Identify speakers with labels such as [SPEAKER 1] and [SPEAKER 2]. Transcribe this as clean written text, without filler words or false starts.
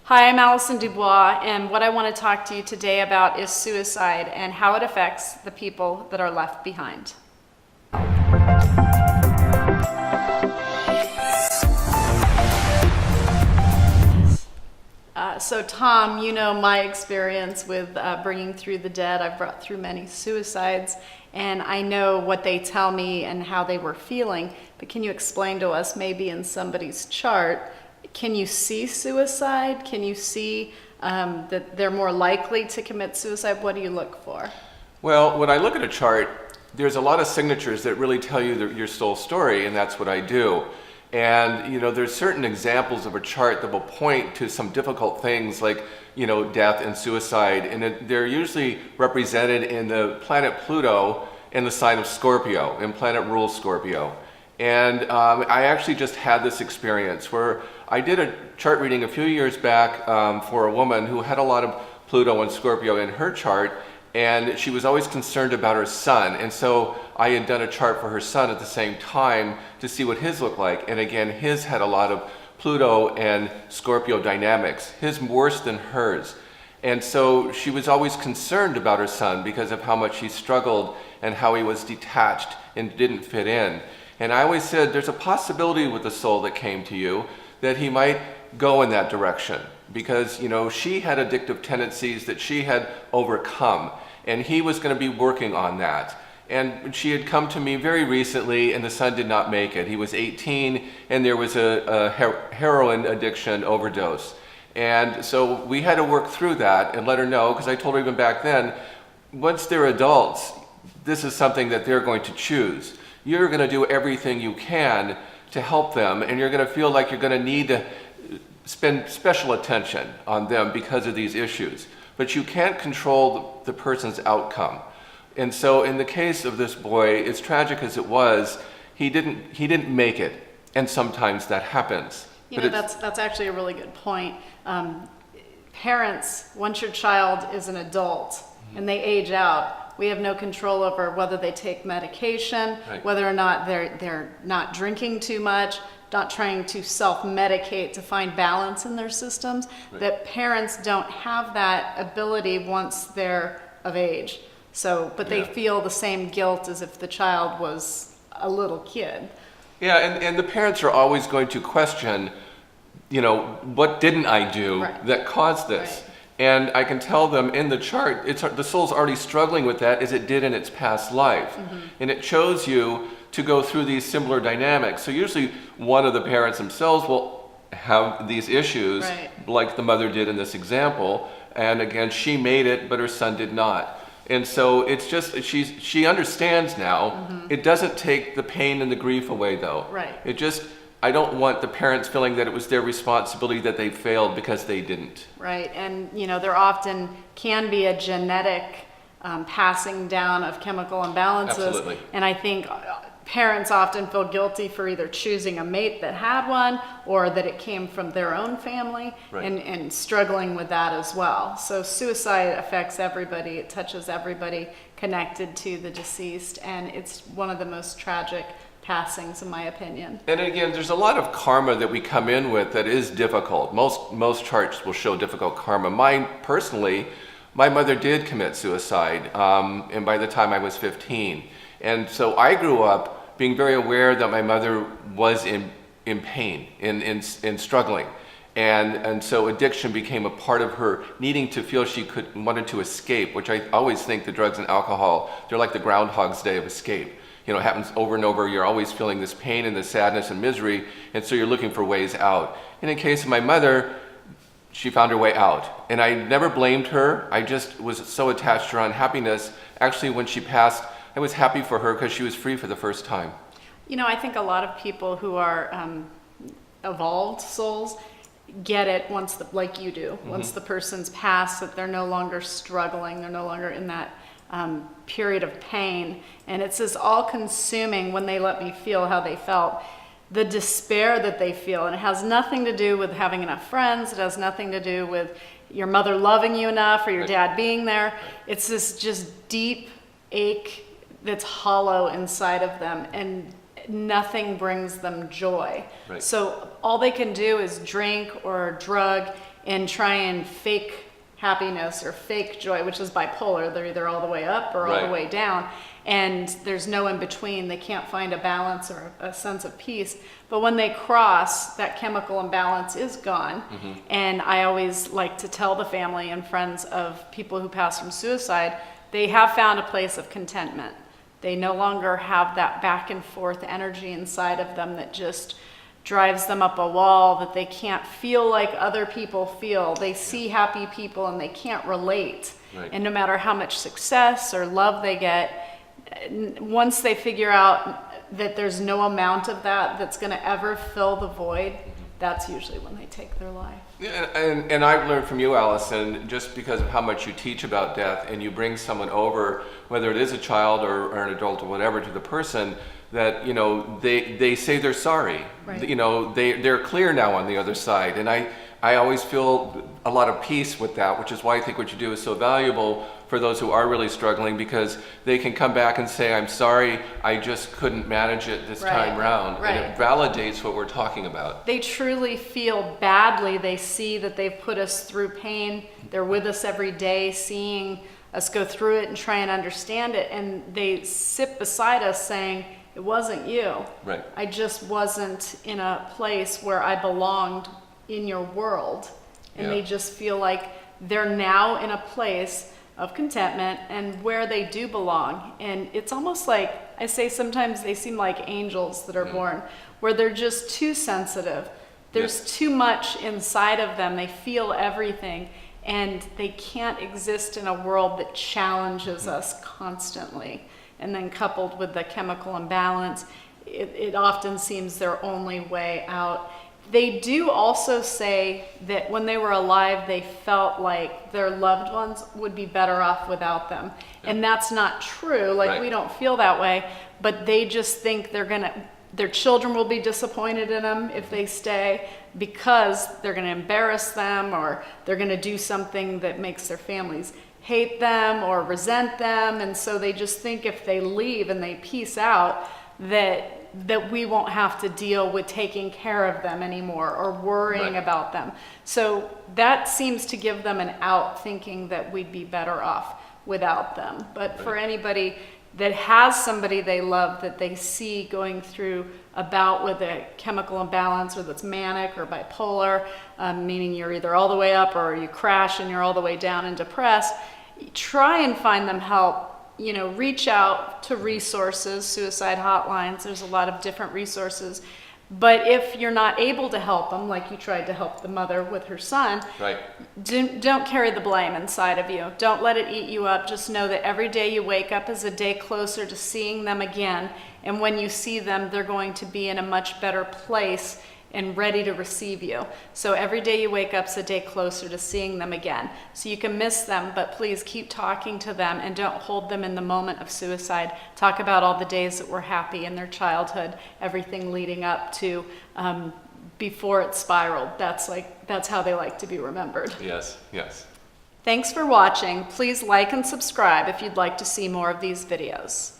[SPEAKER 1] Hi, I'm Allison Dubois, and what I want to talk to you today about is suicide and how it affects the people that are left behind. So Tom, you know my experience with bringing through the dead. I've brought through many suicides, and I know what they tell me and how they were feeling, but can you explain to us, maybe in somebody's chart, can you see suicide? Can you see that they're more likely to commit suicide? What do you look for?
[SPEAKER 2] Well, when I look at a chart, there's a lot of signatures that really tell you your soul story, and that's what I do. And, there's certain examples of a chart that will point to some difficult things like, death and suicide. And they're usually represented in the planet Pluto in the sign of Scorpio, and planet rules Scorpio. And I actually just had this experience where I did a chart reading a few years back for a woman who had a lot of Pluto and Scorpio in her chart, and she was always concerned about her son. And so I had done a chart for her son at the same time to see what his looked like. And again, his had a lot of Pluto and Scorpio dynamics, his worse than hers. And so she was always concerned about her son because of how much he struggled and how he was detached and didn't fit in. And I always said, there's a possibility with the soul that came to you that he might go in that direction because, she had addictive tendencies that she had overcome, and he was going to be working on that. And she had come to me very recently, and the son did not make it. He was 18, and there was a heroin addiction overdose. And so we had to work through that and let her know, because I told her even back then, once they're adults, this is something that they're going to choose. You're going to do everything you can to help them, and you're going to feel like you're going to need to spend special attention on them because of these issues. But you can't control the person's outcome. And so in the case of this boy, as tragic as it was, he didn't make it, and sometimes that happens.
[SPEAKER 1] That's actually a really good point. Parents, once your child is an adult and they age out, we have no control over whether they take medication,
[SPEAKER 2] right,
[SPEAKER 1] whether or not they're not drinking too much, not trying to self-medicate to find balance in their systems,
[SPEAKER 2] right,
[SPEAKER 1] that parents don't have that ability once they're of age. So, but they feel the same guilt as if the child was a little kid.
[SPEAKER 2] Yeah, and the parents are always going to question, what didn't I do that caused this?
[SPEAKER 1] Right.
[SPEAKER 2] And I can tell them in the chart, the soul's already struggling with that as it did in its past life. Mm-hmm. And it chose you to go through these similar dynamics. So usually one of the parents themselves will have these issues,
[SPEAKER 1] right,
[SPEAKER 2] like the mother did in this example. And again, she made it, but her son did not. And so it's just, she understands now. Mm-hmm. It doesn't take the pain and the grief away, though.
[SPEAKER 1] Right.
[SPEAKER 2] I don't want the parents feeling that it was their responsibility that they failed because they didn't.
[SPEAKER 1] Right, and there often can be a genetic passing down of chemical imbalances.
[SPEAKER 2] Absolutely.
[SPEAKER 1] And I think parents often feel guilty for either choosing a mate that had one or that it came from their own family,
[SPEAKER 2] right,
[SPEAKER 1] and struggling with that as well. So suicide affects everybody. It touches everybody connected to the deceased, and it's one of the most tragic passings, in my opinion.
[SPEAKER 2] And again, there's a lot of karma that we come in with that is difficult. Most charts will show difficult karma. Mine, personally, my mother did commit suicide, and by the time I was 15. And so I grew up being very aware that my mother was in pain, in struggling. And so addiction became a part of her needing to feel she wanted to escape, which I always think the drugs and alcohol, they're like the Groundhog's Day of escape. It happens over and over. You're always feeling this pain and this sadness and misery, and so you're looking for ways out. And in case of my mother, she found her way out. And I never blamed her. I just was so attached to her unhappiness. Actually, when she passed, I was happy for her because she was free for the first time.
[SPEAKER 1] I think a lot of people who are evolved souls get it once, like you do, mm-hmm, once the person's passed, that they're no longer struggling, they're no longer in that period of pain, and it's this all-consuming when they let me feel how they felt, the despair that they feel, and it has nothing to do with having enough friends, it has nothing to do with your mother loving you enough or your dad being there. It's this just deep ache that's hollow inside of them, and nothing brings them joy.
[SPEAKER 2] Right.
[SPEAKER 1] So all they can do is drink or drug, and try and fake happiness or fake joy, which is bipolar. They're either all the way up or all the way down, and there's no in between. They can't find a balance or a sense of peace. But when they cross, that chemical imbalance is gone. And I always like to tell the family and friends of people who pass from suicide, they have found a place of contentment. They no longer have that back and forth energy inside of them that just drives them up a wall, that they can't feel like other people feel. They see happy people and they can't relate. And no matter how much success or love they get, once they figure out that there's no amount of that that's going to ever fill the void, that's usually when they take their life.
[SPEAKER 2] Yeah, and I've learned from you, Allison, just because of how much you teach about death, and you bring someone over, whether it is a child or an adult or whatever, to the person, that, you know, they say they're sorry. You know, they're clear now on the other side. And I always feel a lot of peace with that, which is why I think what you do is so valuable for those who are really struggling, because they can come back and say, I'm sorry, I just couldn't manage it this time round. And it validates what we're talking about.
[SPEAKER 1] They truly feel badly. They see that they've put us through pain. They're with us every day, seeing us go through it and try and understand it. And they sit beside us saying, it wasn't you. I just wasn't in a place where I belonged in your world. And they just feel like they're now in a place of contentment and where they do belong. And it's almost like, I say sometimes they seem like angels that are born, where they're just too sensitive. There's too much inside of them. They feel everything, and they can't exist in a world that challenges us constantly. And then coupled with the chemical imbalance, it often seems their only way out. They do also say that when they were alive, they felt like their loved ones would be better off without them. And that's not true. Like, we don't feel that way, but they just think their children will be disappointed in them if they stay, because they're going to embarrass them, or they're going to do something that makes their families hate them or resent them. And so they just think if they leave and they peace out, that we won't have to deal with taking care of them anymore or worrying about them. So that seems to give them an out, thinking that we'd be better off without them. But for anybody that has somebody they love that they see going through a bout with a chemical imbalance, or that's manic or bipolar, meaning you're either all the way up or you crash and you're all the way down and depressed, try and find them help. You know, reach out to resources, suicide hotlines. There's a lot of different resources. But if you're not able to help them, like you tried to help the mother with her son, don't carry the blame inside of you. Don't let it eat you up. Just know that every day you wake up is a day closer to seeing them again. And when you see them, they're going to be in a much better place and ready to receive you. So every day you wake up is a day closer to seeing them again. So you can miss them, but please keep talking to them and don't hold them in the moment of suicide. Talk about all the days that were happy in their childhood, everything leading up to before it spiraled. That's how they like to be remembered.
[SPEAKER 2] Yes.
[SPEAKER 1] Thanks for watching. Please like and subscribe if you'd like to see more of these videos.